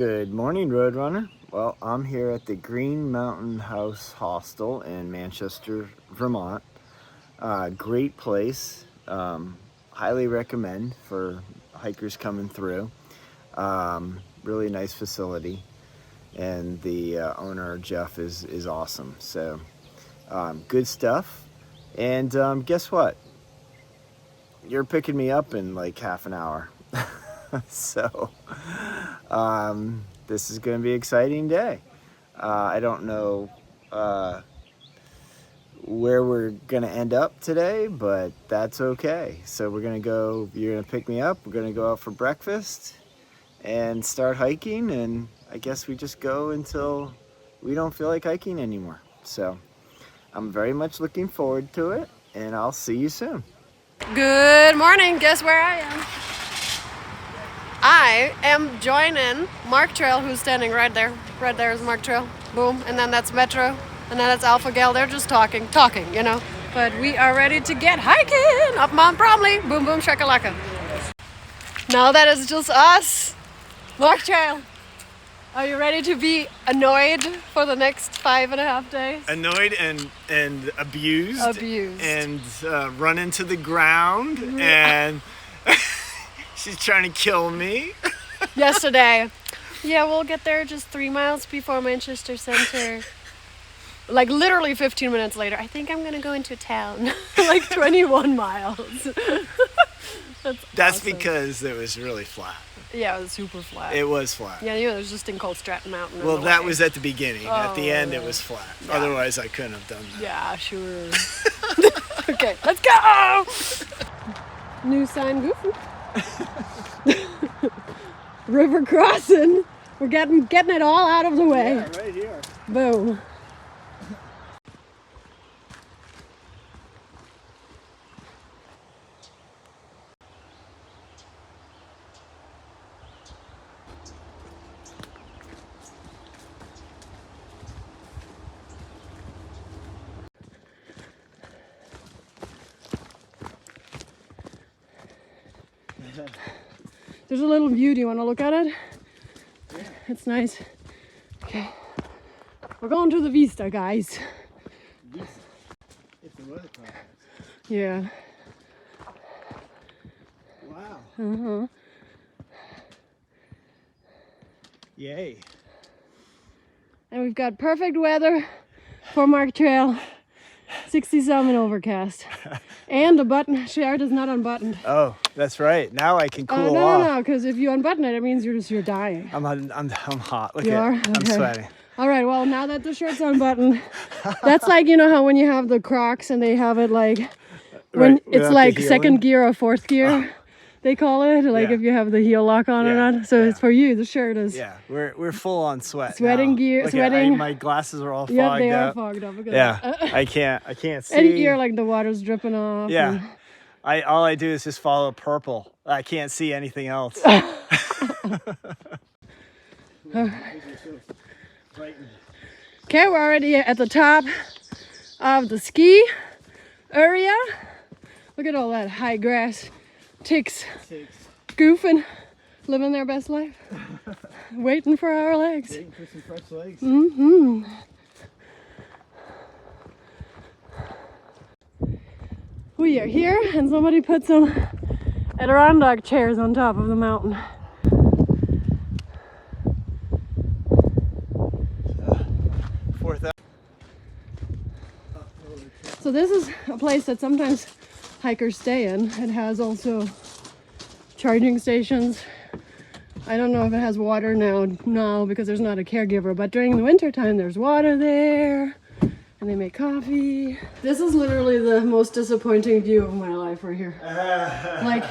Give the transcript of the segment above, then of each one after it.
Good morning, Roadrunner. Well, I'm here at the Green Mountain House Hostel in Manchester, Vermont. Great place. Highly recommend for hikers coming through. Really nice facility, and the owner, Jeff, is awesome. So good stuff. And guess what? You're picking me up in like half an hour. So this is going to be an exciting day. I don't know where we're going to end up today, but that's okay. So we're going to go, you're going to pick me up, we're going to go out for breakfast and start hiking, and I guess we just go until we don't feel like hiking anymore. So I'm very much looking forward to it, and I'll see you soon. Good morning. Guess where I am? I am joining Mark Trail, who's standing right there. Right there is Mark Trail. Boom. And then that's Metro. And then that's Alpha Gal. They're just talking, you know. But we are ready to get hiking up Mount Bromley. Boom, boom, shakalaka. Now that it's just us. Mark Trail. Are you ready to be annoyed for the next 5.5 days? Annoyed and abused. Abused. And run into the ground, and she's trying to kill me. Yesterday. Yeah, we'll get there just 3 miles before Manchester Center. Like literally 15 minutes later, I think I'm gonna go into town. Like 21 miles. That's awesome. Because it was really flat. Yeah, it was super flat. It was flat. Yeah, there's this thing called Stratton Mountain. Well, that was at the beginning. At the end, it yeah. was flat. Yeah. Otherwise, I couldn't have done that. Yeah, sure. Okay, let's go! New sign goofy. River Crossin. We're getting it all out of the way. Yeah, right here. Boom. There's a little view. Do you want to look at it? Yeah. It's nice. Okay. We're going to the Vista, guys. Vista. It's the weather conference. Yeah. Wow. Uh-huh. Yay. And we've got perfect weather for Mark Trail. 67 overcast. And the button shirt is not unbuttoned. Oh, that's right. Now I can cool off. No, because if you unbutton it, it means you're dying. I'm hot. Look You are? I'm Okay. sweating. All right, well, now that the shirt's unbuttoned, that's like, you know how when you have the Crocs and they have it like, when Right, it's like second gear or fourth gear, they call it, like Yeah. if you have the heel lock on or not. So it's for you, the shirt is. Yeah, we're full on sweat. Sweating now. gear, Look sweating. my glasses are all fogged Yeah, they are up. fogged up. Yeah, I can't see. And ear, like the water's dripping off. Yeah, all I do is just follow purple. I can't see anything else. Okay, we're already at the top of the ski area. Look at all that high grass. Ticks goofing, living their best life. Waiting for our legs. Waiting for some fresh legs. Mm-hmm. We are here, and somebody put some Adirondack chairs on top of the mountain. So this is a place that sometimes hikers stay in. It has also charging stations. I don't know if it has water now because there's not a caregiver, but during the winter time there's water there and they make coffee. This is literally the most disappointing view of my life right here. Like,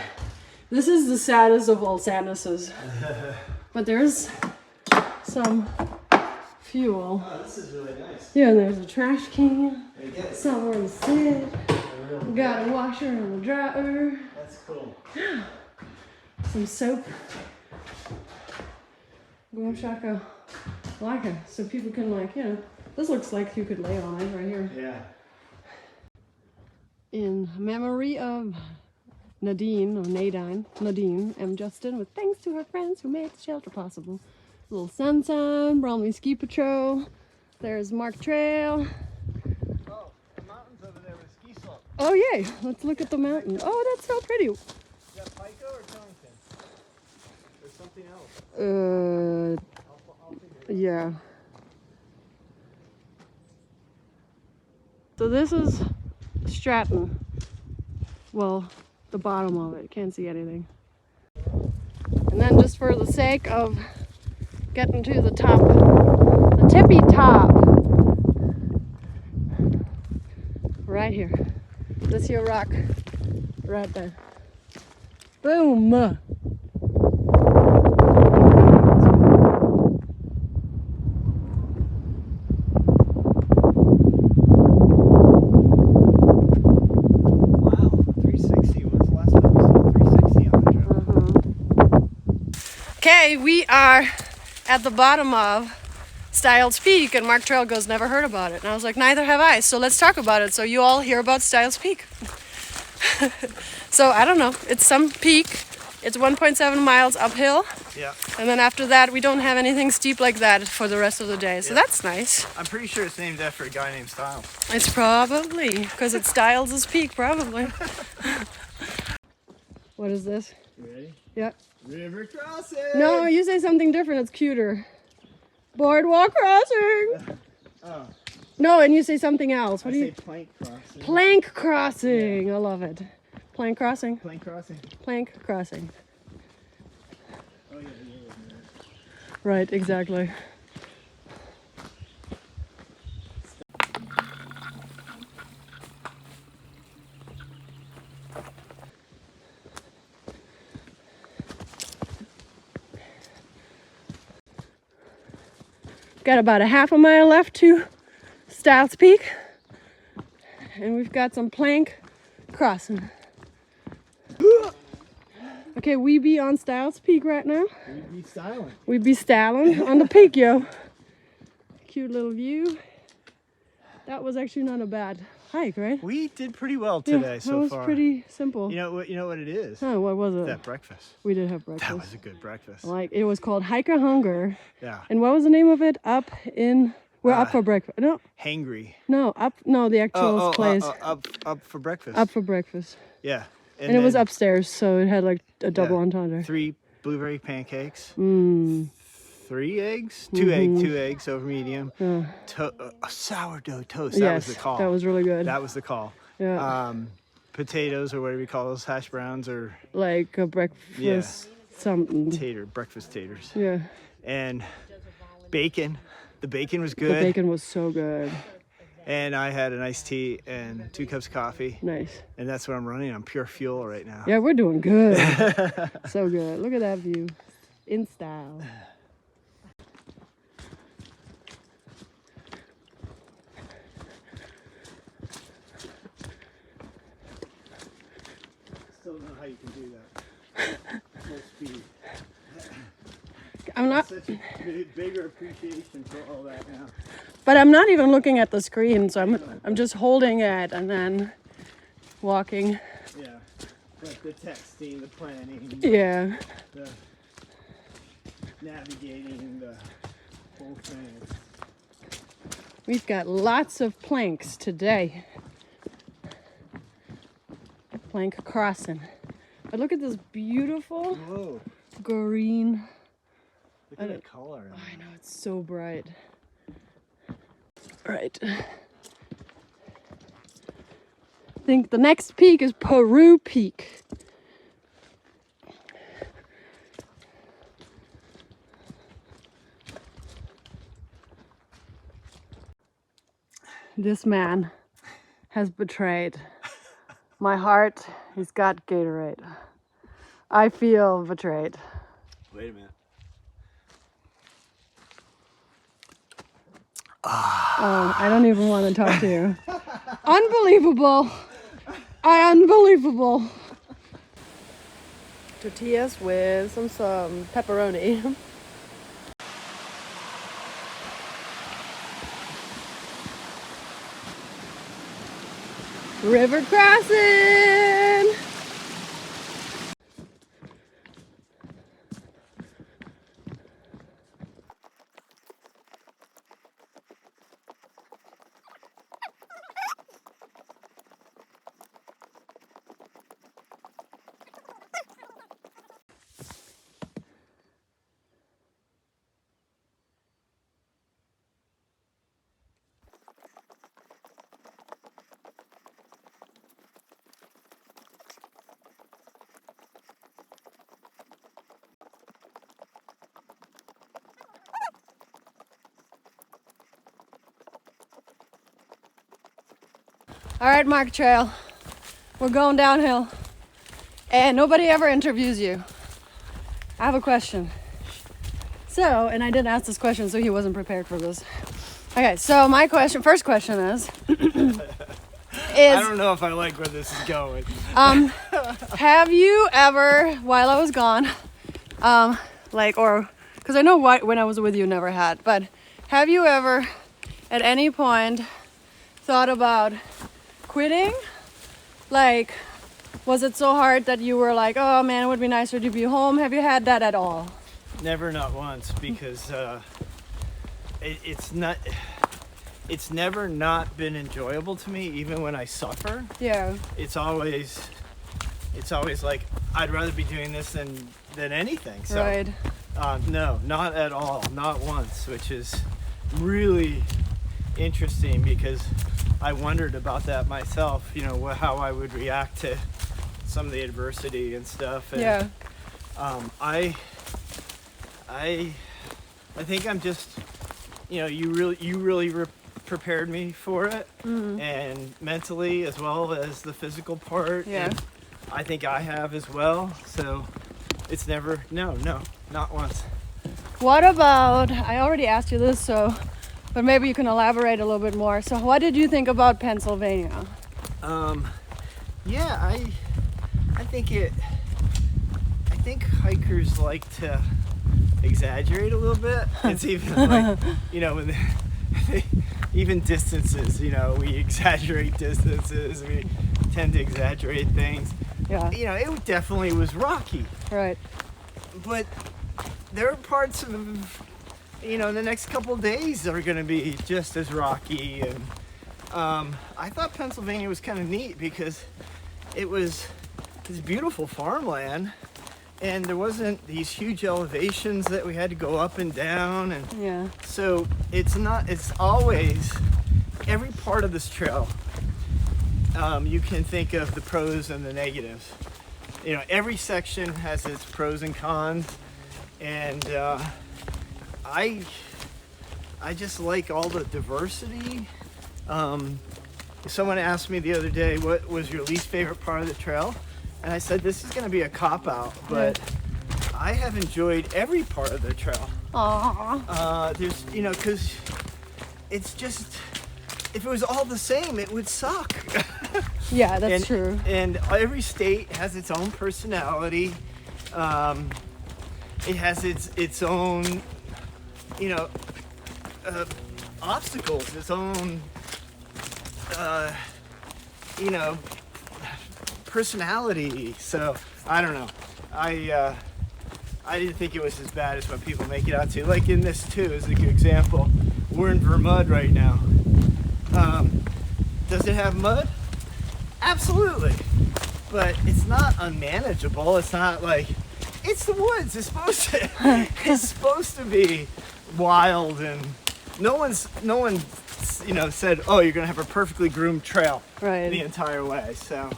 this is the saddest of all sadnesses. But there's some fuel. Oh, this is really nice. Yeah, and there's a trash can. Somewhere to sit. We got a washer and a dryer. That's cool. Some soap. Boom shaka. Like it. So people can, like, you know, this looks like you could lay on it right here. Yeah. In memory of Nadine, M. Justin, with thanks to her friends who made the shelter possible. Little Sunshine, Bromley Ski Patrol. There's Mark Trail. Oh, the mountain's over there with ski slope. Oh yay, let's look at the mountain. Oh, that's so pretty. Is that Pico or Killington? There's something else. I'll figure it Yeah. So this is Stratton. Well, the bottom of it. Can't see anything. And then just for the sake of getting to the top, the tippy top, right here. This here rock, right there. Boom! Okay, we are at the bottom of Styles Peak, and Mark Trail goes, never heard about it. And I was like, neither have I, so let's talk about it so you all hear about Styles Peak. So, I don't know, it's some peak. It's 1.7 miles uphill. Yeah. And then after that, we don't have anything steep like that for the rest of the day, so that's nice. I'm pretty sure it's named after a guy named Styles. It's probably, because it's Styles' Peak, probably. What is this? You ready? Yeah. River Crossin! No, you say something different. It's cuter. Boardwalk crossing. Oh. No, and you say something else. What do you? Say plank crossing. Plank crossing. Yeah. I love it. Plank crossing. Plank crossing. Plank crossing. Oh yeah. Right. Exactly. Got about a half a mile left to Styles Peak, and we've got some plank crossing. Okay, we be on Styles Peak right now. We be styling. We be styling on the peak, yo. Cute little view. That was actually not a bad hike, right? We did pretty well today so far. That was pretty simple. You know what it is? Huh, what was it? That breakfast. We did have breakfast. That was a good breakfast. Like, it was called Hiker Hunger. Yeah. And what was the name of it? We're up for breakfast. No, Hangry. the actual place. Up for breakfast. Up for breakfast. Yeah. And it was upstairs, so it had like a double entendre. 3 blueberry pancakes. Mmm. 3 eggs? 2 eggs over medium. Yeah. Sourdough toast. Yes, That was the call. that was really good. That was the call. Yeah. Potatoes, or whatever you call those, hash browns, or Like a breakfast something. breakfast taters. Yeah. And bacon. The bacon was The good. bacon was so good. And I had an iced tea and 2 cups of coffee. Nice. And that's what I'm running on, pure fuel right now. Yeah, we're doing good. So good. Look at that view. In style. Still don't know how you can do that. Full speed. I'm not, Such a bigger appreciation for all that now. but I'm not even looking at the screen, so I'm just holding it and then walking. Yeah, like the texting, the planning, Yeah. the navigating, the whole thing. We've got lots of planks today. Plank crossing. But look at this beautiful Whoa, green. look at the color. I know, it's so bright. Right. I think the next peak is Peru Peak. This man has betrayed my heart. He's got Gatorade. I feel betrayed. Wait a minute. I don't even want to talk to you. Unbelievable. Unbelievable. Tortillas with some pepperoni. River Crossin! All right, Mark Trail. We're going downhill. And nobody ever interviews you. I have a question. So, and I didn't ask this question, so he wasn't prepared for this. Okay, so my first question is, I don't know if I like where this is going. have you ever, while I was gone, because I know when I was with you, never had, but have you ever, at any point, thought about quitting? Like, was it so hard that you were like, oh man, it would be nicer to be home? Have you had that at all? Never, not once, because it's never not been enjoyable to me, even when I suffer. Yeah. It's always like I'd rather be doing this than anything. So, right. No, not at all, not once, which is really interesting because I wondered about that myself. You know, how I would react to some of the adversity and stuff. And, yeah. I think I'm just, you know, you really prepared me for it, and mentally as well as the physical part. Yeah. And I think I have as well. So it's never, no, not once. What about, I already asked you this, but maybe you can elaborate a little bit more. So what did you think about Pennsylvania? Yeah, I think hikers like to exaggerate a little bit. It's even like, you know, when even distances, you know, we exaggerate distances, we tend to exaggerate things. Yeah. You know, it definitely was rocky. Right. But there are parts of, you know, the next couple of days that are going to be just as rocky. And I thought Pennsylvania was kind of neat because it was this beautiful farmland, and there wasn't these huge elevations that we had to go up and down. And yeah. So it's always, every part of this trail, you can think of the pros and the negatives. You know, every section has its pros and cons, and I just like all the diversity. Someone asked me the other day, what was your least favorite part of the trail? And I said, this is going to be a cop-out, but I have enjoyed every part of the trail. Aww. There's, you know, because it's just, if it was all the same, it would suck. Yeah, that's true. And every state has its own personality. It has its own, you know, obstacles, its own, you know, personality. So I don't know. I didn't think it was as bad as what people make it out to. Like in this too is a good example. We're in Vermont right now. Does it have mud? Absolutely. But it's not unmanageable. It's not like, it's the woods. It's supposed to be wild, and no one, you know, said, oh, you're gonna have a perfectly groomed trail the entire way. So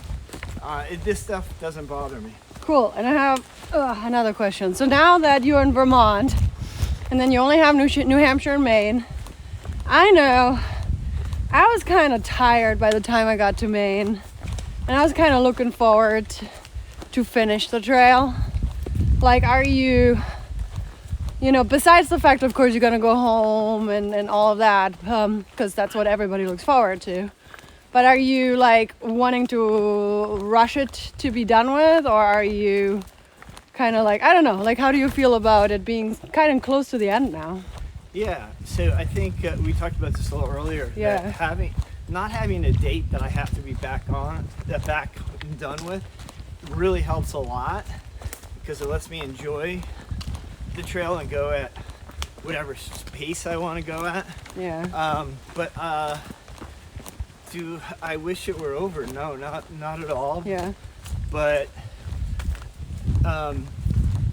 this stuff doesn't bother me. Cool. And I have another question. So now that you're in Vermont, and then you only have New Hampshire and Maine, I know I was kind of tired by the time I got to Maine, and I was kind of looking forward to finish the trail. Like, are you, you know, besides the fact, of course, you're gonna go home and all of that, because that's what everybody looks forward to. But are you like wanting to rush it to be done with, or are you kind of like, I don't know, like how do you feel about it being kind of close to the end now? Yeah, so I think we talked about this a little earlier. Yeah. That not having a date that I have to be back and done with really helps a lot, because it lets me enjoy the trail and go at whatever pace I want to go at. Yeah. But do I wish it were over? No, not at all. Yeah. But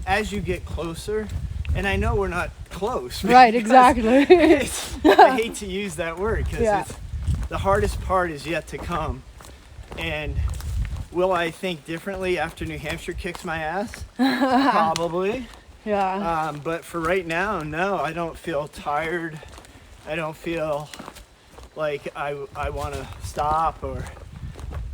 as you get closer, and I know we're not close. Right, exactly. I hate to use that word because the hardest part is yet to come. And will I think differently after New Hampshire kicks my ass? Probably. Yeah. But for right now, no, I don't feel tired. I don't feel like I want to stop, or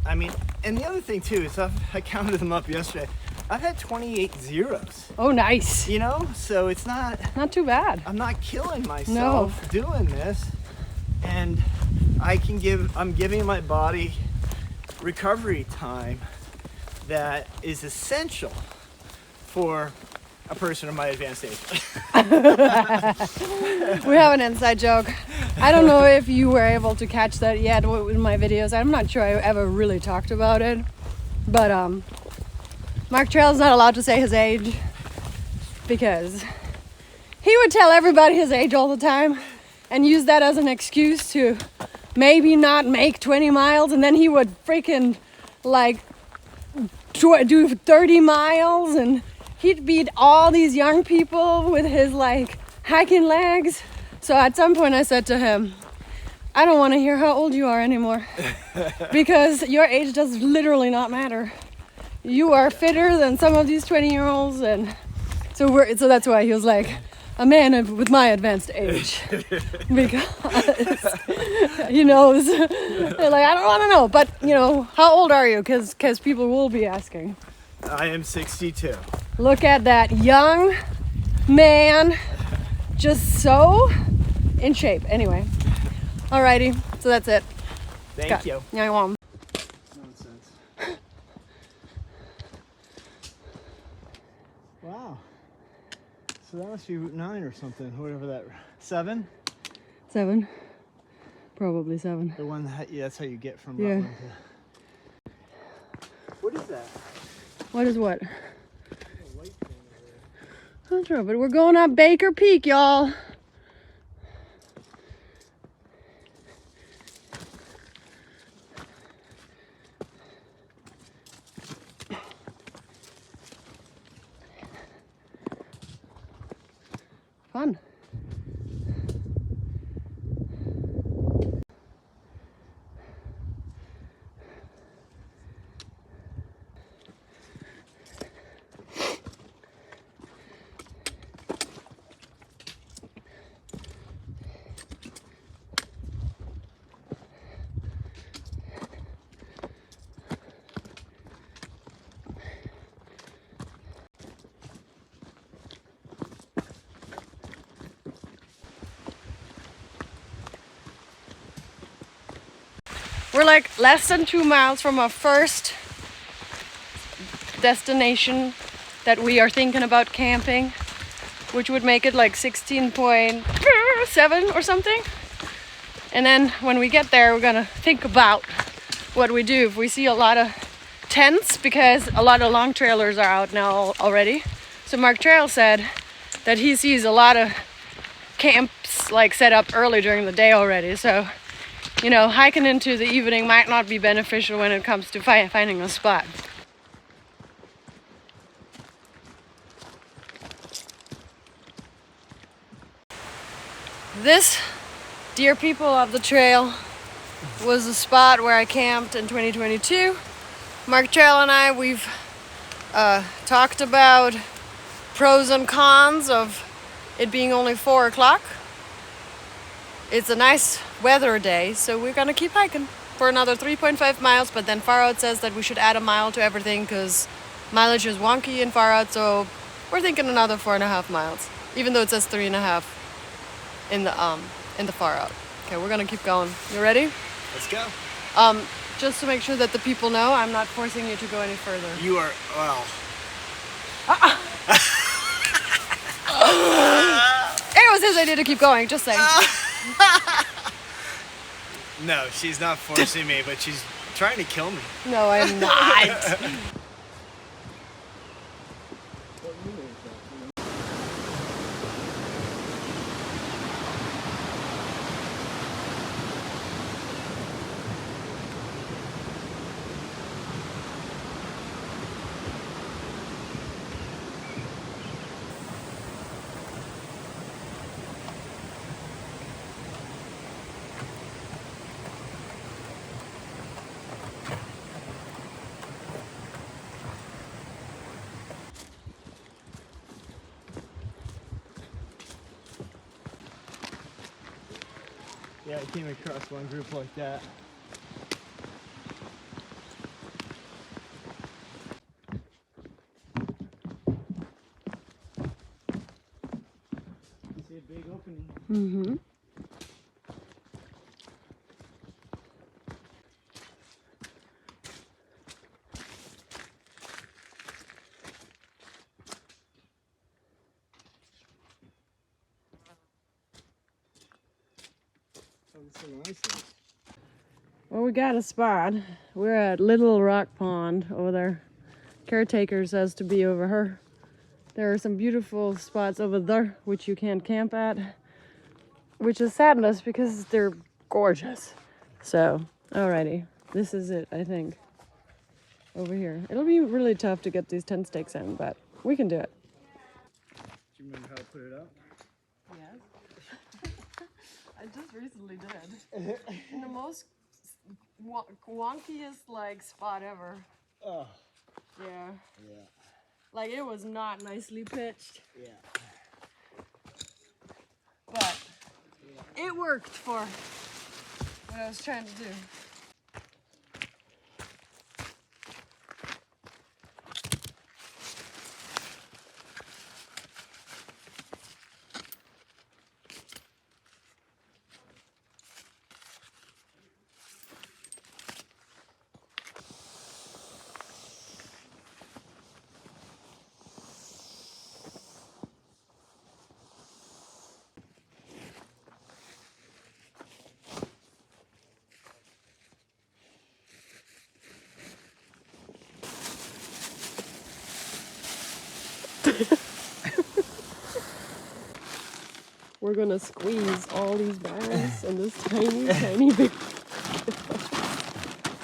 I mean, and the other thing too is I counted them up yesterday. I've had 28 zeros. Oh, nice. You know, so it's not too bad. I'm not killing myself doing this, and I'm giving my body recovery time that is essential for a person of my advanced age. We have an inside joke. I don't know if you were able to catch that yet in my videos. I'm not sure I ever really talked about it. But Mark Trail's not allowed to say his age because he would tell everybody his age all the time and use that as an excuse to maybe not make 20 miles, and then he would freaking like do 30 miles, and he'd beat all these young people with his like hiking legs. So at some point I said to him, I don't want to hear how old you are anymore because your age does literally not matter. You are fitter than some of these 20-year-olds, and so that's why he was like, a man with my advanced age, because he knows. They're like, I don't want to know, but you know, how old are you? Because people will be asking. I am 62. Look at that young man, just so in shape. Anyway, alrighty, so that's it. Thank you. Yeah, I want. Nonsense. Wow. So that must be Route 9 or something, whatever that. 7? 7. Probably 7. The one that, yeah, that's how you get from Yeah. Rutland to... What is that? What is what? Not sure, but we're going up Baker Peak, y'all. Fun. We're like less than 2 miles from our first destination that we are thinking about camping, which would make it like 16.7 or something. And then when we get there, we're gonna think about what we do if we see a lot of tents, because a lot of long trailers are out now already. So Mark Trail said that he sees a lot of camps like set up early during the day already. So, you know, hiking into the evening might not be beneficial when it comes to finding a spot. This, dear people of the trail, was the spot where I camped in 2022. Mark Trail and I, we've talked about pros and cons of it being only 4 o'clock. It's a nice weather day, so we're gonna keep hiking for another 3.5 miles, but then Far Out says that we should add a mile to everything because mileage is wonky in Far Out, so we're thinking another 4.5 miles, even though it says 3.5 in the Far Out. Okay, we're gonna keep going. You ready? Let's go. Just to make sure that the people know, I'm not forcing you to go any further. You are, well. It was his idea to keep going, just saying. No, she's not forcing me, but she's trying to kill me. No, I'm not. Yeah, I came across one group like that. You see a big opening. Mm-hmm. So nice. Well, we got a spot. We're at Little Rock Pond over there. Caretaker says to be over her. There are some beautiful spots over there which you can't camp at, which is sadness because they're gorgeous. So, alrighty, this is it, I think. Over here. It'll be really tough to get these tent stakes in, but we can do it. Do you remember how to put it up? Yes. I just recently did. In the most wonkiest like spot ever. Oh. Yeah. Yeah. Like it was not nicely pitched. Yeah. But it worked for what I was trying to do. We're gonna squeeze all these barrels in this tiny, tiny big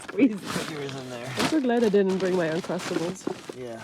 squeeze. Figures in there. I'm so glad I didn't bring my Uncrustables. Yeah.